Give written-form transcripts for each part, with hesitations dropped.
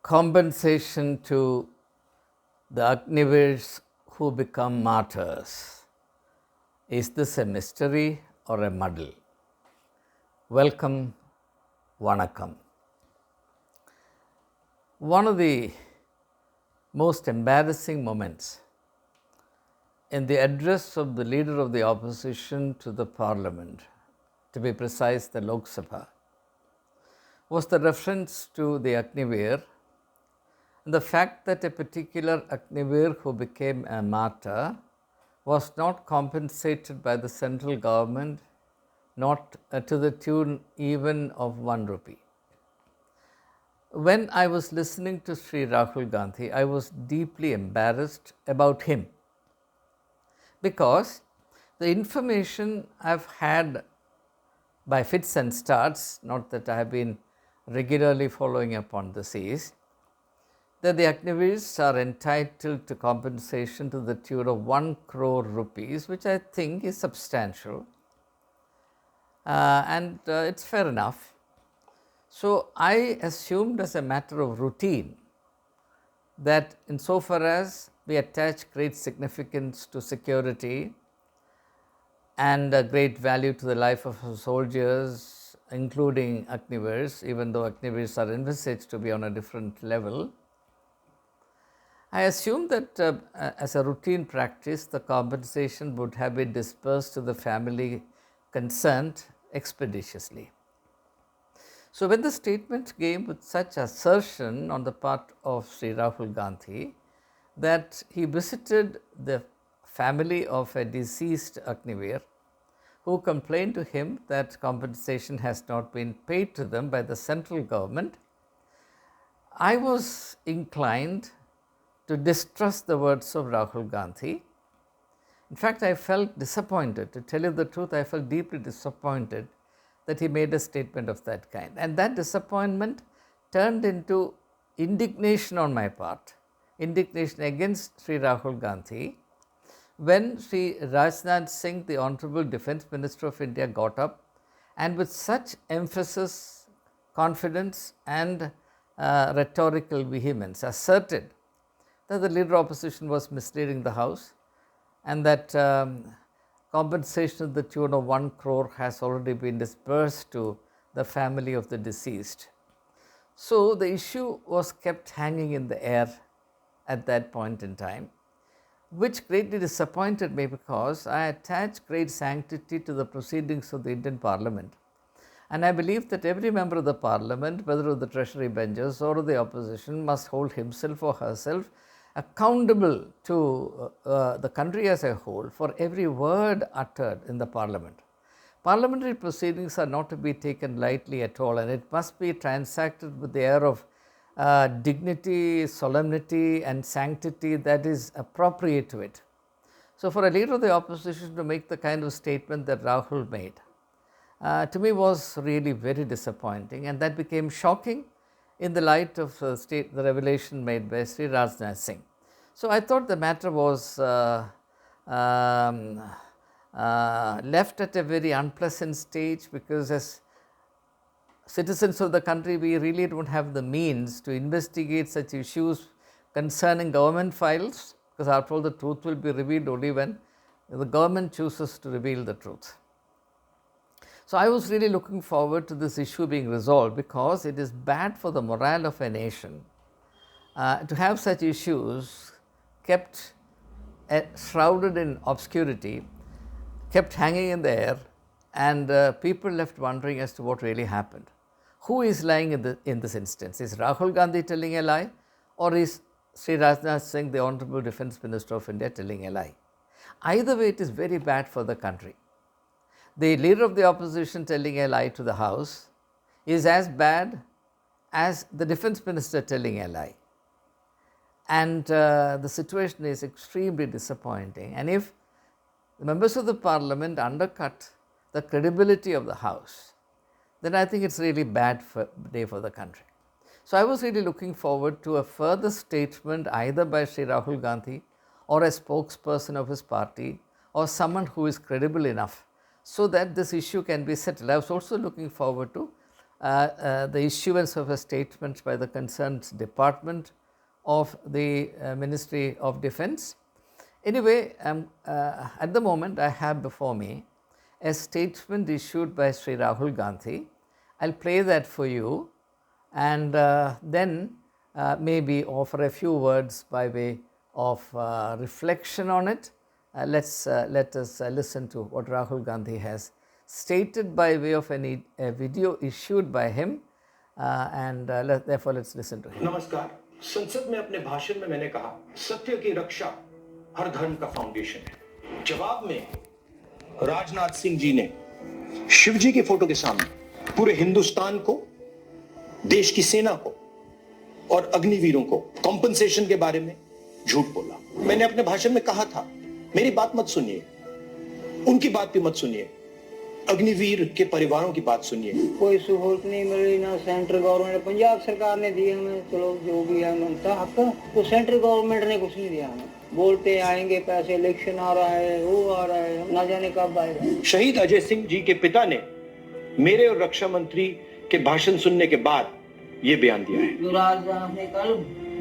compensation to the Avniveers who become martyrs. Is this a mystery or a muddle? Welcome, Vanakkam. One of the most embarrassing moments in the address of the leader of the opposition to the parliament, to be precise, the Lok Sabha, was the reference to the Avniveer and the fact that a particular Avniveer who became a martyr was not compensated by the central government, not to the tune even of 1 rupee. When I was listening to Sri Rahul Gandhi, I was deeply embarrassed about him because the information I've had by fits and starts, not that I have been regularly following up on this, is that the Avniveers are entitled to compensation to the tune of 1 crore rupees, which I think is substantial and it's fair enough. So I assumed as a matter of routine that insofar as we attach great significance to security and a great value to the life of our soldiers, including Avniveers, even though Avniveers are envisaged to be on a different level, I assumed that as a routine practice, the compensation would have been dispersed to the family concerned expeditiously. So when the statement came with such assertion on the part of Sri Rahul Gandhi that he visited the family of a deceased Avniveer who complained to him that compensation has not been paid to them by the central government, I was inclined to distrust the words of Rahul Gandhi. In fact, I felt disappointed. To tell you the truth, I felt deeply disappointed that he made a statement of that kind. And that disappointment turned into indignation on my part, indignation against Sri Rahul Gandhi, when Sri Rajnath Singh, the Honorable Defence Minister of India, got up and with such emphasis, confidence and rhetorical vehemence asserted that the leader of opposition was misleading the House and that compensation to the tune of 1 crore has already been disbursed to the family of the deceased. So the issue was kept hanging in the air at that point in time, which greatly disappointed me because I attach great sanctity to the proceedings of the Indian Parliament. And I believe that every member of the Parliament, whether of the Treasury benches or of the opposition, must hold himself or herself accountable to the country as a whole for every word uttered in the Parliament. Parliamentary proceedings are not to be taken lightly at all, and it must be transacted with the air of dignity, solemnity and sanctity that is appropriate to it. So for a leader of the opposition to make the kind of statement that Rahul made, to me was really very disappointing, and that became shocking in the light of the revelation made by Sri Rajnath Singh. So I thought the matter was left at a very unpleasant stage, because as citizens of the country, we really don't have the means to investigate such issues concerning government files, because after all the truth will be revealed only when the government chooses to reveal the truth. So I was really looking forward to this issue being resolved, because it is bad for the morale of a nation to have such issues kept shrouded in obscurity, kept hanging in the air, and people left wondering as to what really happened. Who is lying in this instance? Is Rahul Gandhi telling a lie, or is Sri Rajnath Singh, the Honorable Defence Minister of India, telling a lie? Either way, it is very bad for the country. The leader of the opposition telling a lie to the House is as bad as the Defence Minister telling a lie. And the situation is extremely disappointing. And if the members of the Parliament undercut the credibility of the House, then I think it's really bad day for the country. So I was really looking forward to a further statement either by Sri Rahul Gandhi or a spokesperson of his party or someone who is credible enough so that this issue can be settled. I was also looking forward to the issuance of a statement by the concerned department of the Ministry of Defence. Anyway, at the moment I have before me a statement issued by Sri Rahul Gandhi. I'll play that for you and then maybe offer a few words by way of reflection on it. Let us listen to what Rahul Gandhi has stated by way of a video issued by him and therefore let's listen to him. नमस्कार, संसद में अपने भाषण में मैंने कहा सत्य की रक्षा हर धर्म का फाउंडेशन है। जवाब में राजनाथ सिंह जी ने शिव जी की फोटो के सामने पूरे हिंदुस्तान को, देश की सेना को और अग्निवीरों को कॉम्पनसेशन के बारे में झूठ बोला। मैंने अपने भाषण में कहा था, मेरी बात मत सुनिए, उनकी बात भी मत सुनिए, अग्निवीर के परिवारों की बात सुनिए। कोई सहूलत नहीं मिली ना सेंट्रल गवर्नमेंट, पंजाब सरकार ने दी हमें, चलो जो भी है उनका हक, तो सेंट्रल गवर्नमेंट ने कुछ नहीं दिया हमें। बोलते आएंगे पैसे, इलेक्शन आ रहा है, वो आ रहा है, ना जाने कब आएगा। शहीद अजय सिंह जी के पिता ने मेरे और रक्षा मंत्री के भाषण सुनने के बाद ये बयान दिया है। जो राजनाथ ने कल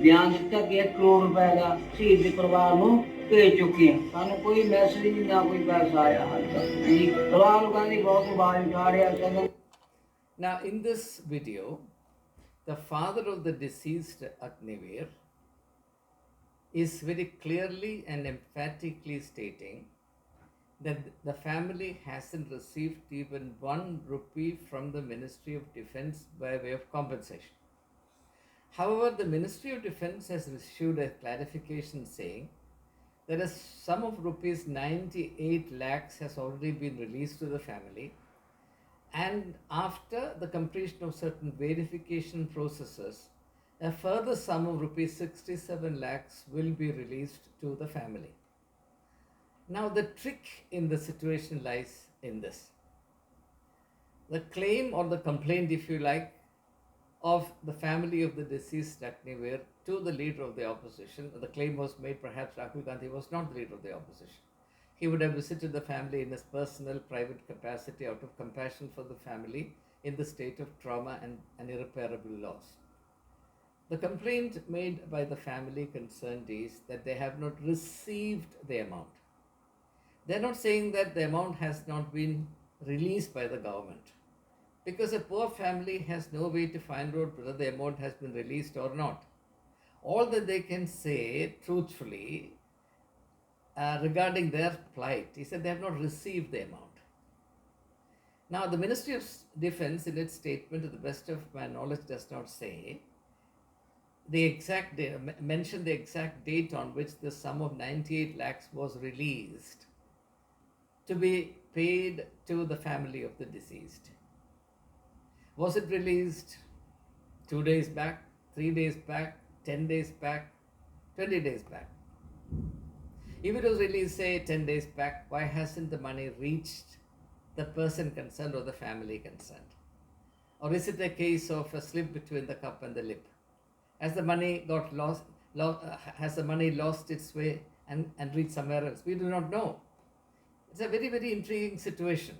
बयान दिया कि 1 करोड़ रुपए का शहीद परिवार को भेज चुके हैं, सानू कोई मैसेज नहीं, ना कोई पैसा आया हाल तक। राहुल गांधी बहुत आवाज उठा रहा है। Now in this video, the father of the deceased Avniveer is very clearly and emphatically stating that the family hasn't received even 1 rupee from the Ministry of Defence by way of compensation. However, the Ministry of Defence has issued a clarification saying that a sum of rupees 98 lakhs has already been released to the family, and after the completion of certain verification processes, a further sum of rupees 67 lakhs will be released to the family. Now the trick in the situation lies in this. The claim or the complaint, if you like, of the family of the deceased Avniveer to the leader of the opposition, the claim was made perhaps Rahul Gandhi was not the leader of the opposition. He would have visited the family in his personal private capacity out of compassion for the family in the state of trauma and irreparable loss. The complaint made by the family concerned is that they have not received the amount. They are not saying that the amount has not been released by the government, because a poor family has no way to find out whether the amount has been released or not. All that they can say truthfully regarding their plight is that they have not received the amount. Now, the Ministry of Defence in its statement, to the best of my knowledge, does not say the exact date, mention the exact date on which the sum of 98 lakhs was released to be paid to the family of the deceased. Was it released 2 days back, 3 days back, 10 days back, 20 days back? If it was released, say, 10 days back, why hasn't the money reached the person concerned or the family concerned? Or is it a case of a slip between the cup and the lip? Has the money got lost, has the money lost its way and reached somewhere else? We do not know. It's a very, very intriguing situation.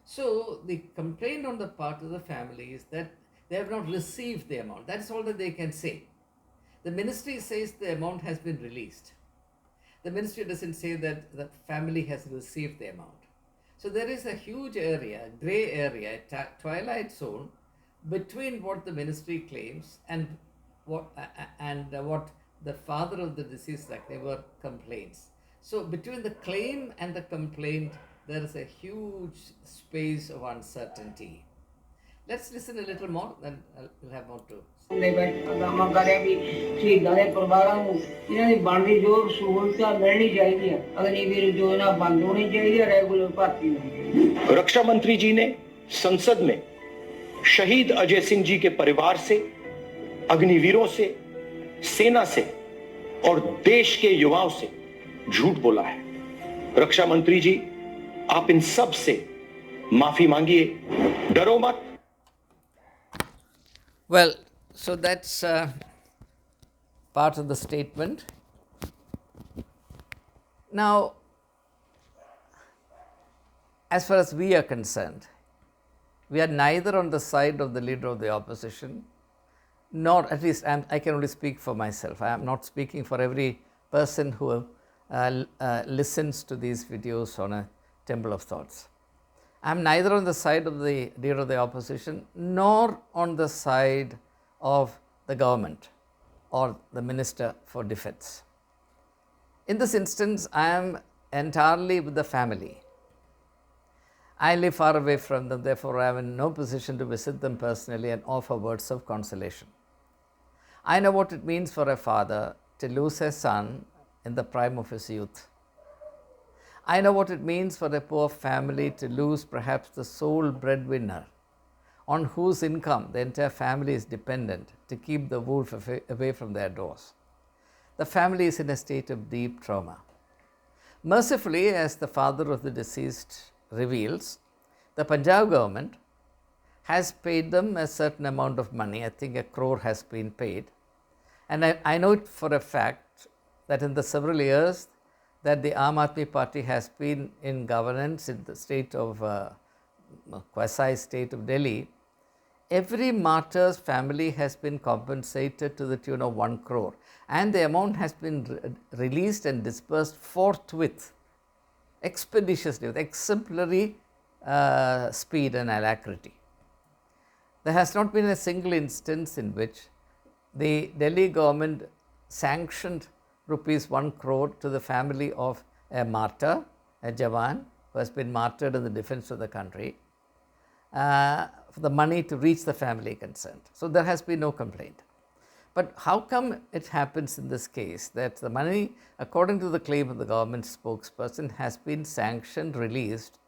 So the complaint on the part of the family is that they have not received the amount. That's all that they can say. The ministry says the amount has been released. The ministry doesn't say that the family has received the amount. So there is a huge area, grey area, twilight zone between what the ministry claims and what the father of the deceased Avniveer complains. So between the claim and the complaint, there is a huge space of uncertainty. Let's listen a little more, then we'll have more to. रक्षा मंत्री जी ने संसद में शहीद अजय सिंह जी के परिवार से, अग्निवीरों से, सेना से और देश के युवाओं से झूठ बोला है। रक्षा मंत्री जी, आप इन सब से माफी मांगिए, डरो मत। Well, so that's part of the statement. Now, as far as we are concerned, we are neither on the side of the leader of the opposition, nor, at least I can only speak for myself. I am not speaking for every person who listens to these videos on a Temple of Thoughts. I am neither on the side of the leader of the opposition nor on the side of the government or the Minister for Defence. In this instance, I am entirely with the family. I live far away from them, therefore I am in no position to visit them personally and offer words of consolation. I know what it means for a father to lose a son in the prime of his youth. I know what it means for a poor family to lose perhaps the sole breadwinner on whose income the entire family is dependent to keep the wolf away from their doors. The family is in a state of deep trauma. Mercifully, as the father of the deceased reveals, the Punjab government has paid them a certain amount of money. I think 1 crore has been paid. And I know it for a fact that in the several years that the Aam Aadmi Party has been in governance in the state of, quasi-state of Delhi, every martyr's family has been compensated to the tune of 1 crore. And the amount has been released and disbursed forthwith, expeditiously, with exemplary speed and alacrity. There has not been a single instance in which the Delhi government sanctioned rupees 1 crore to the family of a martyr, a Jawan, who has been martyred in the defense of the country, for the money to reach the family concerned. So there has been no complaint. But how come it happens in this case that the money, according to the claim of the government spokesperson, has been sanctioned, released,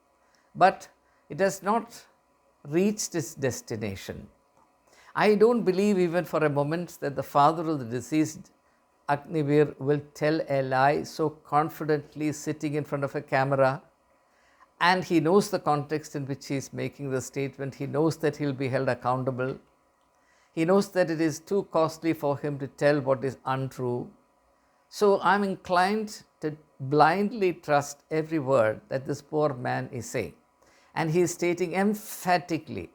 but it has not reached its destination? I don't believe even for a moment that the father of the deceased Avniveer will tell a lie so confidently sitting in front of a camera, and he knows the context in which he is making the statement. He knows that he will be held accountable. He knows that it is too costly for him to tell what is untrue. So I am inclined to blindly trust every word that this poor man is saying. And he is stating emphatically,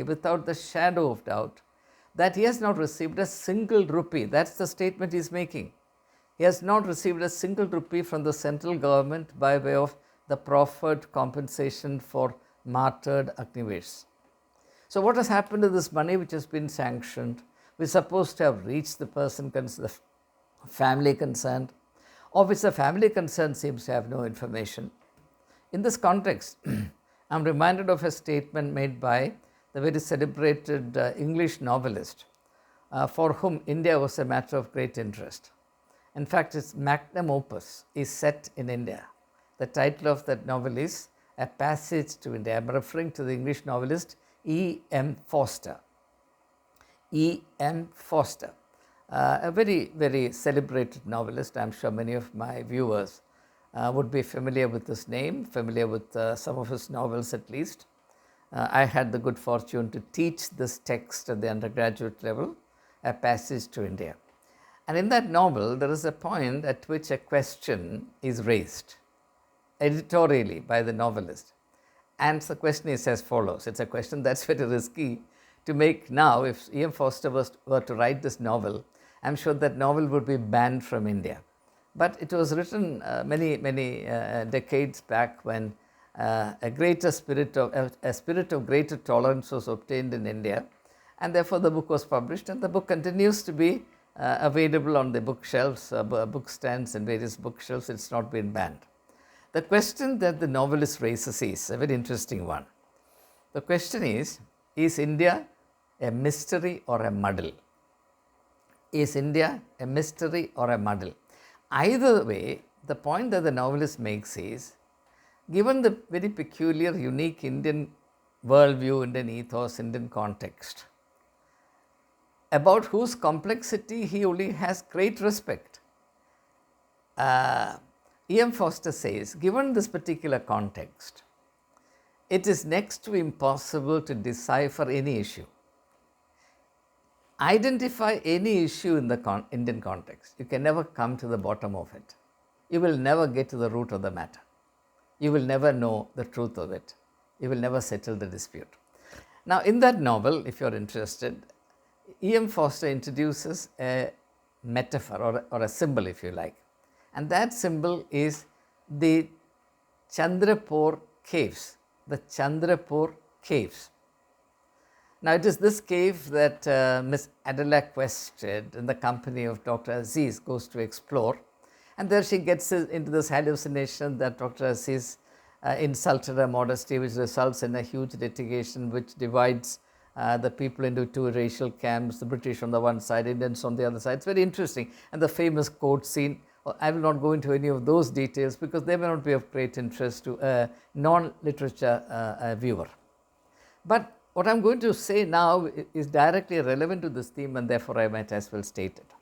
without the shadow of doubt, that he has not received a single rupee. That's the statement he is making. He has not received a single rupee from the central government by way of the proffered compensation for martyred Avniveers. So what has happened to this money which has been sanctioned, which is supposed to have reached the person, the family concerned, of which the family concerned seems to have no information? In this context, I am reminded of a statement made by the very celebrated English novelist for whom India was a matter of great interest. In fact, its magnum opus is set in India. The title of that novel is A Passage to India. I am referring to the English novelist E.M. Forster. E.M. Forster, a very, very celebrated novelist. I am sure many of my viewers would be familiar with this name, familiar with some of his novels at least. I had the good fortune to teach this text at the undergraduate level, A Passage to India. And in that novel, there is a point at which a question is raised editorially by the novelist. And the question is as follows. It's a question that's very risky to make now. If E.M. Forster were to write this novel, I'm sure that novel would be banned from India. But it was written many decades back when a spirit of greater tolerance was obtained in India, and therefore the book was published, and the book continues to be available on the bookshelves, book stands and various bookshelves. It's not been banned. The question that the novelist raises is a very interesting one. The question is India a mystery or a muddle? Is India a mystery or a muddle? Either way, the point that the novelist makes is, given the very peculiar, unique Indian worldview, Indian ethos, Indian context, about whose complexity he only has great respect, E.M. Forster says, given this particular context, it is next to impossible to decipher any issue. Identify any issue in the Indian context. You can never come to the bottom of it. You will never get to the root of the matter. You will never know the truth of it. You will never settle the dispute. Now, in that novel, if you are interested, E.M. Foster introduces a metaphor or a symbol, if you like, and that symbol is the Chandrapur caves, the Chandrapur caves. Now, it is this cave that Miss Adela quested in the company of Dr. Aziz goes to explore, and there she gets into this hallucination that Dr. Aziz insulted her modesty, which results in a huge litigation which divides the people into two racial camps, the British on the one side, Indians on the other side. It's very interesting. And the famous court scene, I will not go into any of those details because they may not be of great interest to a non-literature viewer. But what I am going to say now is directly relevant to this theme, and therefore I might as well state it.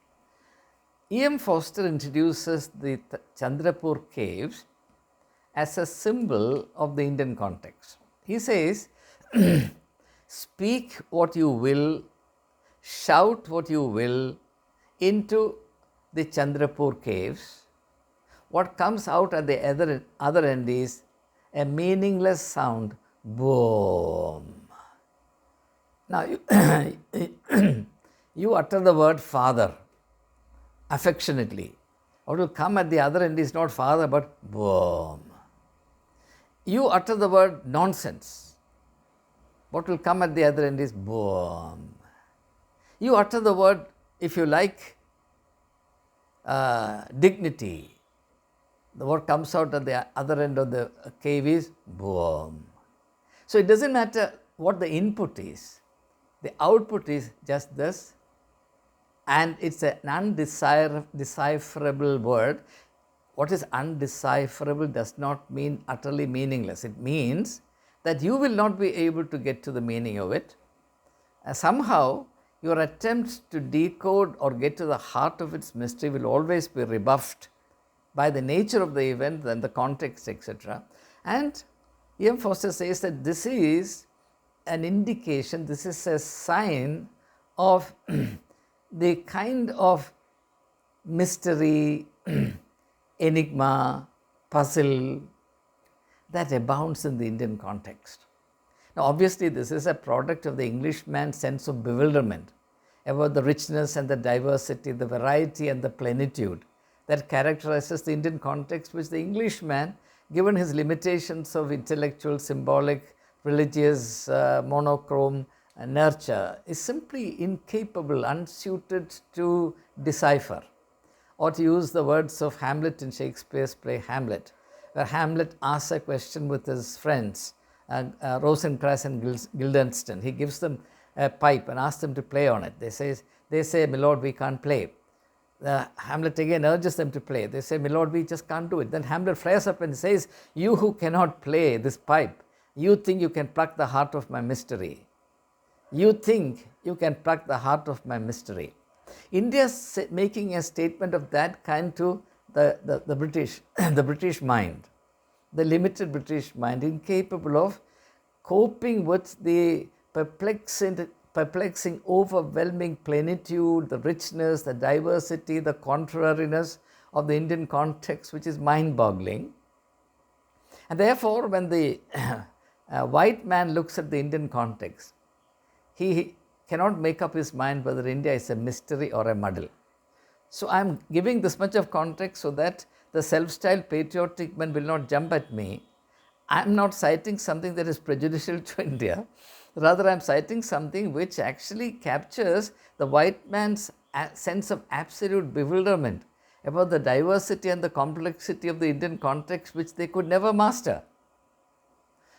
E.M. Foster introduces the Chandrapur caves as a symbol of the Indian context. He says, speak what you will, shout what you will into the Chandrapur caves. What comes out at the other end is a meaningless sound, boom. Now, you utter the word father affectionately. What will come at the other end is not father but boom. You utter the word nonsense. What will come at the other end is boom. You utter the word, if you like, dignity. The word comes out at the other end of the cave is boom. So it doesn't matter what the input is. The output is just this, and it's an undecipherable word. What is undecipherable does not mean utterly meaningless. It means that you will not be able to get to the meaning of it. Somehow, your attempts to decode or get to the heart of its mystery will always be rebuffed by the nature of the event and the context, etc. And E.M. Foster says that this is an indication, this is a sign of the kind of mystery, enigma, puzzle that abounds in the Indian context. Now, obviously, this is a product of the Englishman's sense of bewilderment about the richness and the diversity, the variety and the plenitude that characterizes the Indian context, which the Englishman, given his limitations of intellectual, symbolic, religious, monochrome nurture, is simply incapable, unsuited to decipher. Or to use the words of Hamlet in Shakespeare's play Hamlet, where Hamlet asks a question with his friends, Rosencrantz and Guildenstern. He gives them a pipe and asks them to play on it. They say, "My lord, we can't play." Hamlet again urges them to play. They say, "My lord, we just can't do it." Then Hamlet flares up and says, "You who cannot play this pipe, you think you can pluck the heart of my mystery. You think you can pluck the heart of my mystery." India is making a statement of that kind to the British, the British mind, the limited British mind, incapable of coping with the perplexing, overwhelming plenitude, the richness, the diversity, the contrariness of the Indian context, which is mind-boggling. And therefore, when the white man looks at the Indian context, he cannot make up his mind whether India is a mystery or a muddle. So I am giving this much of context so that the self-styled patriotic man will not jump at me. I am not citing something that is prejudicial to India. Rather, I am citing something which actually captures the white man's sense of absolute bewilderment about the diversity and the complexity of the Indian context, which they could never master.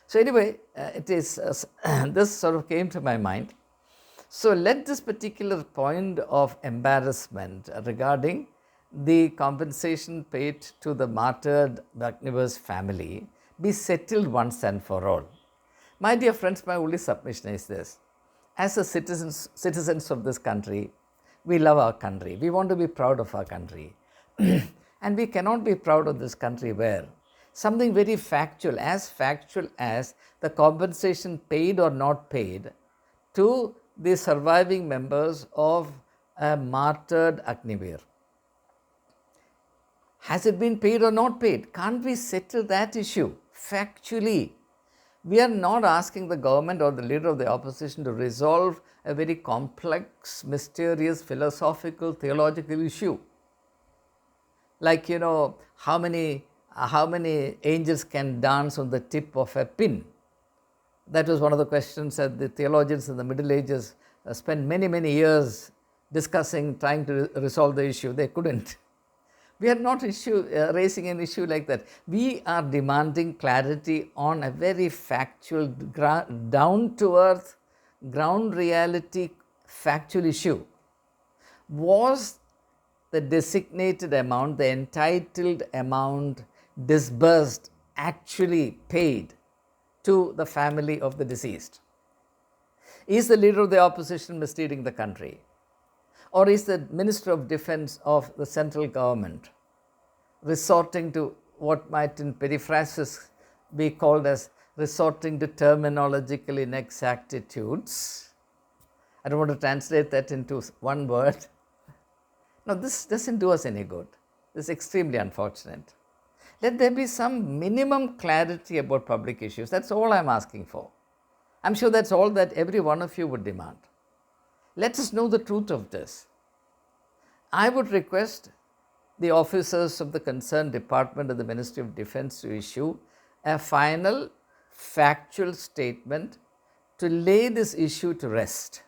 So anyway, it is this sort of came to my mind. So let this particular point of embarrassment regarding the compensation paid to the martyred Avniveer's family be settled once and for all. My dear friends, my only submission is this. As the citizens of this country, we love our country. We want to be proud of our country. And we cannot be proud of this country where something very factual as the compensation paid or not paid to the surviving members of a martyred Avniveer. Has it been paid or not paid? Can't we settle that issue factually? We are not asking the government or the leader of the opposition to resolve a very complex, mysterious, philosophical, theological issue. Like, how many angels can dance on the tip of a pin? That was one of the questions that the theologians in the Middle Ages spent many, many years discussing, trying to resolve the issue. They couldn't. We are not raising an issue like that. We are demanding clarity on a very factual, down to earth, ground reality factual issue. Was the designated amount, the entitled amount disbursed, actually paid to the family of the deceased? Is the leader of the opposition misleading the country? Or is the Minister of Defense of the central government resorting to what might in periphrasis be called as resorting to terminological inexactitudes? I don't want to translate that into one word. No, this doesn't do us any good. This is extremely unfortunate. Let there be some minimum clarity about public issues. That's all I'm asking for. I'm sure that's all that every one of you would demand. Let us know the truth of this. I would request the officers of the concerned department of the Ministry of Defense to issue a final factual statement to lay this issue to rest.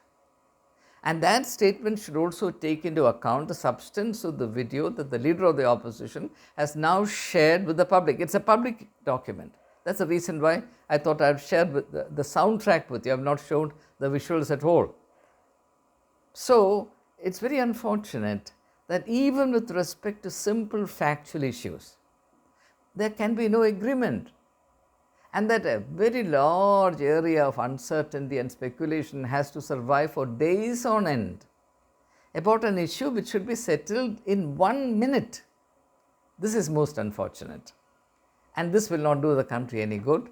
And that statement should also take into account the substance of the video that the leader of the opposition has now shared with the public. It's a public document. That's the reason why I thought I'd share the soundtrack with you. I've not shown the visuals at all. So, it's very unfortunate that even with respect to simple factual issues, there can be no agreement, and that a very large area of uncertainty and speculation has to survive for days on end about an issue which should be settled in 1 minute. This is most unfortunate, and this will not do the country any good.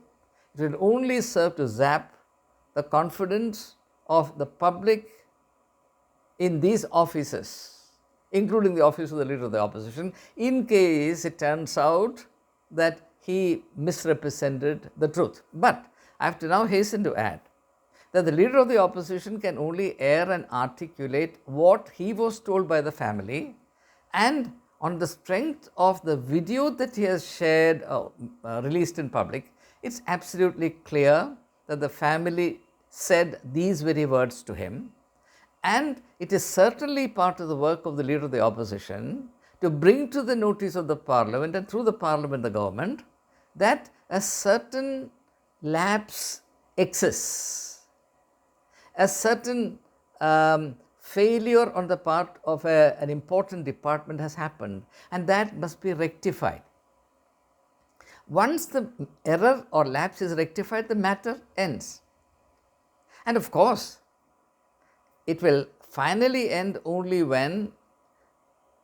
It will only serve to zap the confidence of the public in these offices, including the office of the leader of the opposition, in case it turns out that he misrepresented the truth. But I have to now hasten to add that the leader of the opposition can only air and articulate what he was told by the family, and on the strength of the video that he has shared, released in public, it's absolutely clear that the family said these very words to him. And it is certainly part of the work of the leader of the opposition to bring to the notice of the Parliament, and through the Parliament the government, that a certain lapse exists, a certain failure on the part of an important department has happened, and that must be rectified. Once the error or lapse is rectified, the matter ends. And of course, it will finally end only when,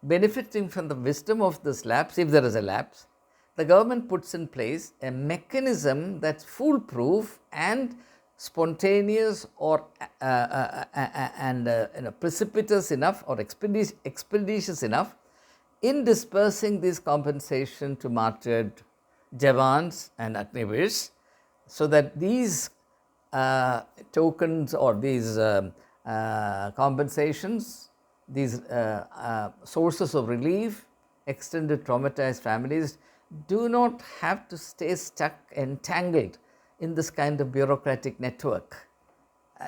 benefiting from the wisdom of this lapse, if there is a lapse, the government puts in place a mechanism that's foolproof and spontaneous or precipitous enough or expeditious enough in dispersing this compensation to martyred Jawans and Avniveers, so that these tokens or these compensations, these sources of relief extended to traumatized families do not have to stay stuck, entangled in this kind of bureaucratic network.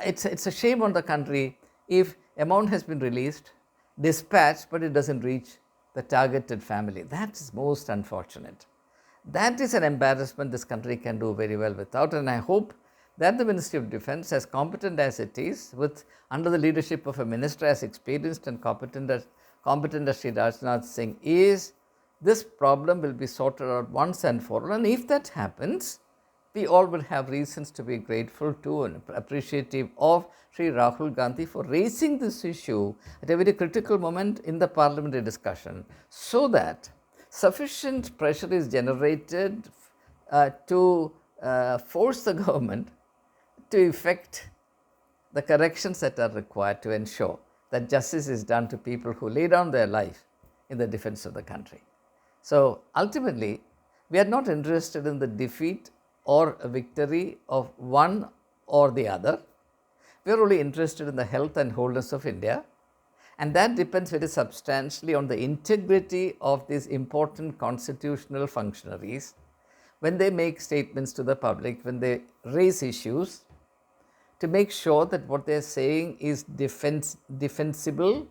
It's a shame on the country if amount has been released, dispatched, but it doesn't reach the targeted family. That is most unfortunate. That is an embarrassment this country can do very well without, and I hope that the Ministry of Defense, as competent as it is, under the leadership of a minister as experienced and competent as Sri Rajnath Singh is, this problem will be sorted out once and for all. And if that happens, we all will have reasons to be grateful to and appreciative of Sri Rahul Gandhi for raising this issue at a very critical moment in the parliamentary discussion, so that sufficient pressure is generated to force the government to effect the corrections that are required to ensure that justice is done to people who lay down their life in the defense of the country. So ultimately, we are not interested in the defeat or a victory of one or the other. We are only interested in the health and wholeness of India, and that depends very substantially on the integrity of these important constitutional functionaries when they make statements to the public, when they raise issues, to make sure that what they are saying is defensible,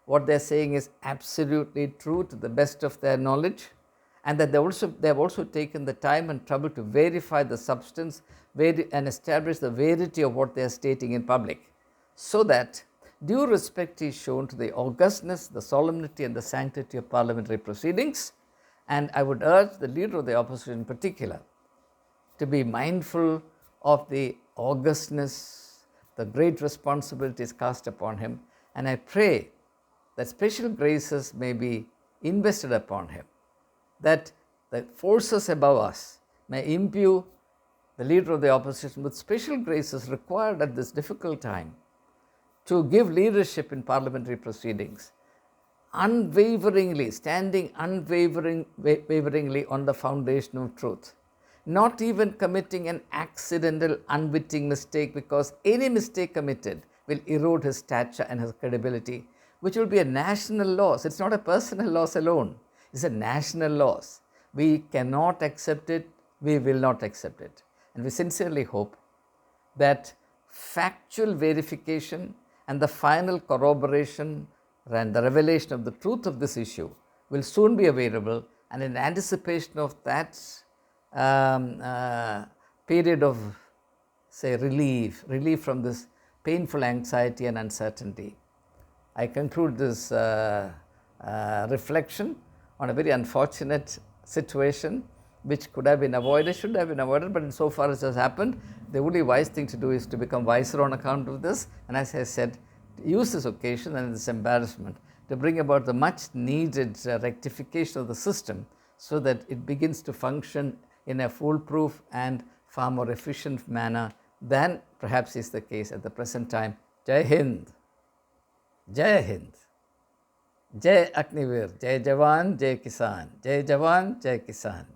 what they are saying is absolutely true to the best of their knowledge, and that they have also taken the time and trouble to verify the substance and establish the verity of what they are stating in public, so that due respect is shown to the augustness, the solemnity and the sanctity of parliamentary proceedings. And I would urge the leader of the opposition in particular to be mindful of the augustness, the great responsibilities cast upon him, and I pray that special graces may be invested upon him, that the forces above us may imbue the leader of the opposition with special graces required at this difficult time to give leadership in parliamentary proceedings, unwaveringly, standing unwaveringly on the foundation of truth, not even committing an accidental, unwitting mistake, because any mistake committed will erode his stature and his credibility, which will be a national loss. It's not a personal loss alone, it's a national loss. We cannot accept it, we will not accept it. And we sincerely hope that factual verification and the final corroboration and the revelation of the truth of this issue will soon be available, and in anticipation of that period of, say, relief from this painful anxiety and uncertainty, I conclude this reflection on a very unfortunate situation which could have been avoided, should have been avoided, but so far as has happened, the only wise thing to do is to become wiser on account of this, and as I said, use this occasion and this embarrassment to bring about the much needed rectification of the system, so that it begins to function in a foolproof and far more efficient manner than perhaps is the case at the present time. Jai Hind, Jai Hind, Jai Avniveer, Jai Jawan, Jai Kisan, Jai Jawan, Jai Kisan.